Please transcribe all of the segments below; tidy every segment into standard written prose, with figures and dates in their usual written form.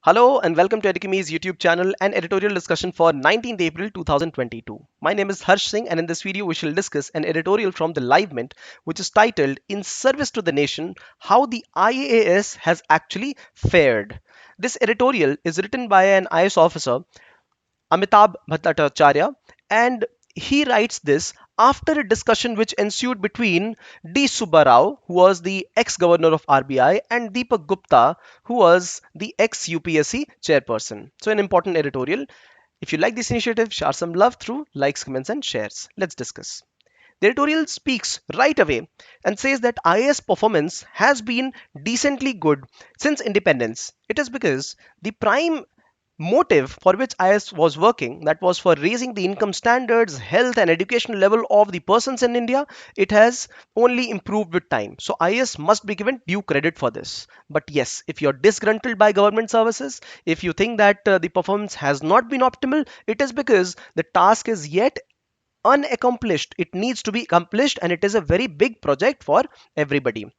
Hello and welcome to Edukemy's YouTube channel and editorial discussion for 19th April 2022. My name is Harsh Singh and in this video we shall discuss an editorial from the LiveMint which is titled In Service to the Nation, How the IAS Has Actually Fared. This editorial is written by an IAS officer, Amitabh Bhattacharya, and he writes this after a discussion which ensued between D. Subbarao, who was the ex-governor of RBI, and Deepak Gupta, who was the ex-UPSC chairperson. So an important editorial. If you like this initiative, share some love through likes, comments, and shares. Let's discuss. The editorial speaks right away and says that IAS performance has been decently good since independence. It is because the prime motive for which IAS was working, that was for raising the income standards, health, and education level of the persons in India, it has only improved with time. So IAS must be given due credit for this. But yes, if you're disgruntled by government services, if you think that the performance has not been optimal, it is because the task is yet unaccomplished. It needs to be accomplished, and it is a very big project for everybody.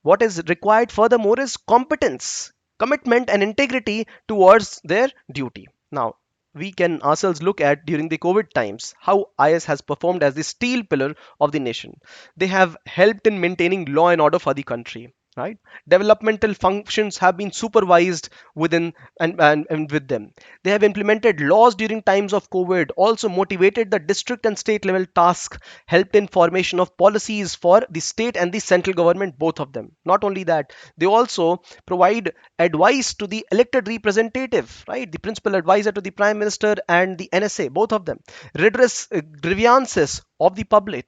What is required furthermore is competence, commitment, and integrity towards their duty. Now, we can ourselves look at during the COVID times how IS has performed as the steel pillar of the nation. They have helped in maintaining law and order for the country. Right, developmental functions have been supervised within and with them. They have implemented laws during times of COVID, also motivated the district and state level task, helped in formation of policies for the state and the central government, both of them. Not only that, they also provide advice to the elected representative, right? The principal advisor to the prime minister and the NSA, both of them. Redress grievances of the public,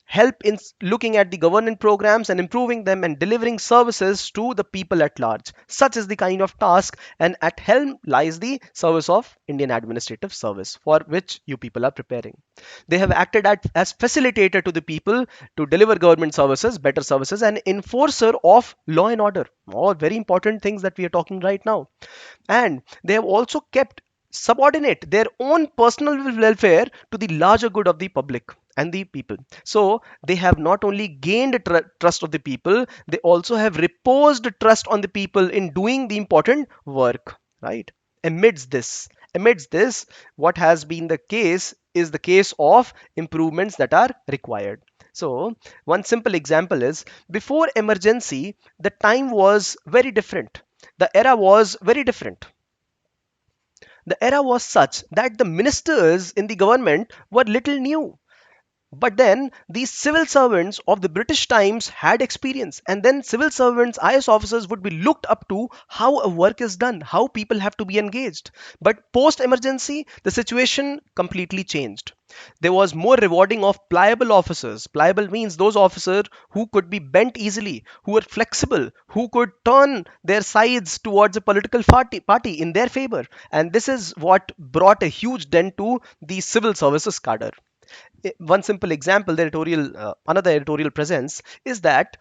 help in looking at the government programs and improving them and delivering services to the people at large. Such is the kind of task, and at helm lies the service of Indian Administrative Service, for which you people are preparing. They have acted as facilitator to the people to deliver government services, better services, and enforcer of law and order. All very important things that we are talking right now. And they have also kept subordinate their own personal welfare to the larger good of the public and the people. So they have not only gained trust of the people, they also have reposed trust on the people in doing the important work, right? Amidst this, what has been the case is the case of improvements that are required. So one simple example is, before emergency the time was very different, the era was very different. The era was such that the ministers in the government were little new. But then these civil servants of the British times had experience, and then civil servants, IS officers, would be looked up to how a work is done, how people have to be engaged. But post emergency, the situation completely changed. There was more rewarding of pliable officers. Pliable means those officers who could be bent easily, who were flexible, who could turn their sides towards a political party in their favor. And this is what brought a huge dent to the civil services cadre. One simple example the another editorial presents is that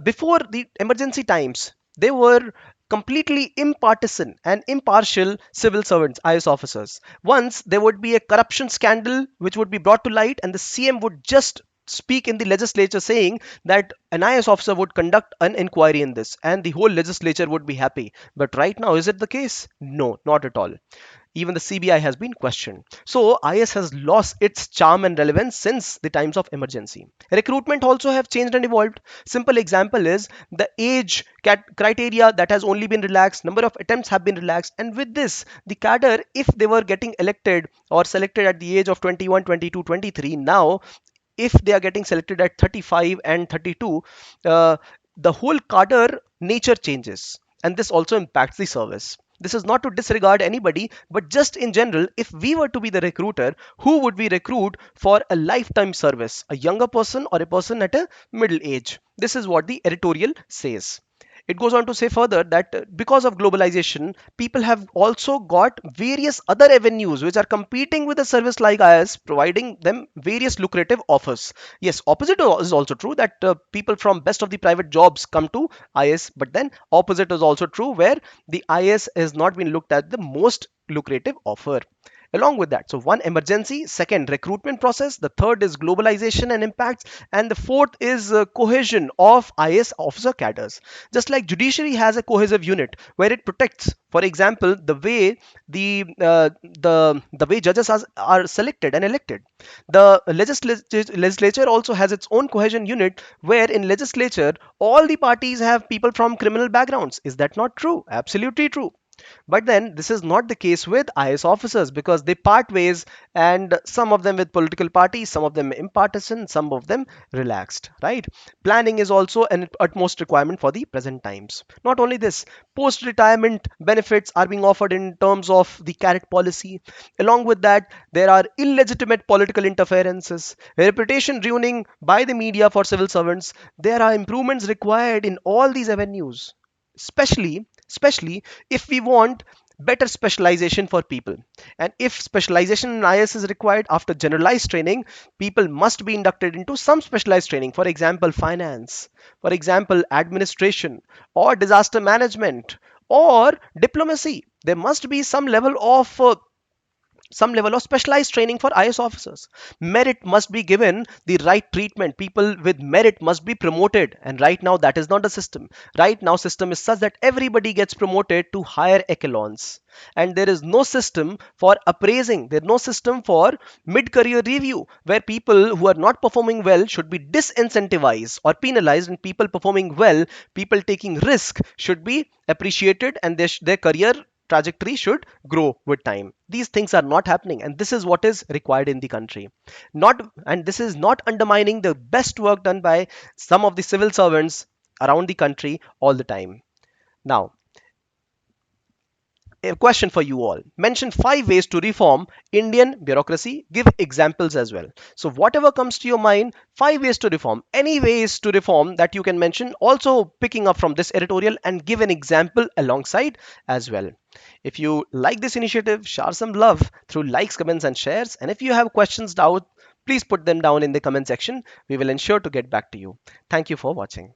before the emergency times they were completely impartisan and impartial civil servants, IS officers. Once there would be a corruption scandal which would be brought to light, and the CM would just speak in the legislature saying that an IS officer would conduct an inquiry in this, and the whole legislature would be happy. But right now, is it the case? No, not at all. Even the CBI has been questioned. So IS has lost its charm and relevance since the times of emergency. Recruitment also have changed and evolved. Simple example is the age criteria that has only been relaxed, number of attempts have been relaxed, and with this, the cadre, if they were getting elected or selected at the age of 21, 22, 23, now if they are getting selected at 35 and 32, the whole cadre nature changes, and this also impacts the service. This is not to disregard anybody, but just in general, if we were to be the recruiter, who would we recruit for a lifetime service? A younger person or a person at a middle age? This is what the editorial says. It goes on to say further that because of globalization, people have also got various other avenues which are competing with a service like IS, providing them various lucrative offers. Yes, opposite is also true, that people from best of the private jobs come to IS, but then opposite is also true, where the IS has not been looked at the most lucrative offer. along with that. So one, emergency; second, recruitment process; the third is globalization and impacts; and the fourth is cohesion of IAS officer cadres. Just like judiciary has a cohesive unit where it protects, for example, the way judges are selected and elected. The legislature also has its own cohesion unit where in legislature all the parties have people from criminal backgrounds. Is that not true? Absolutely true. But then this is not the case with IS officers because they part ways, and some of them with political parties, some of them impartisan, some of them relaxed, right? Planning is also an utmost requirement for the present times. Not only this, post retirement benefits are being offered in terms of the carrot policy. Along with that, there are illegitimate political interferences, reputation ruining by the media for civil servants. There are improvements required in all these avenues, especially if we want better specialization for people. And if specialization in IS is required after generalized training, people must be inducted into some specialized training, for example finance, for example administration, or disaster management, or diplomacy. There must be some level of specialized training for IS officers. Merit must be given the right treatment. People with merit must be promoted. And right now, that is not the system. Right now, system is such that everybody gets promoted to higher echelons. And there is no system for appraising. There is no system for mid-career review where people who are not performing well should be disincentivized or penalized, and people performing well, people taking risk should be appreciated, and their career trajectory should grow with time. These things are not happening, and this is what is required in the country. Not and this is not undermining the best work done by some of the civil servants around the country all the time. Now, a question for you all. Mention 5 ways to reform Indian bureaucracy. Give examples as well. So whatever comes to your mind, 5 ways to reform. Any ways to reform that you can mention. Also picking up from this editorial and give an example alongside as well. If you like this initiative, share some love through likes, comments, and shares. And if you have questions, doubt, please put them down in the comment section. We will ensure to get back to you. Thank you for watching.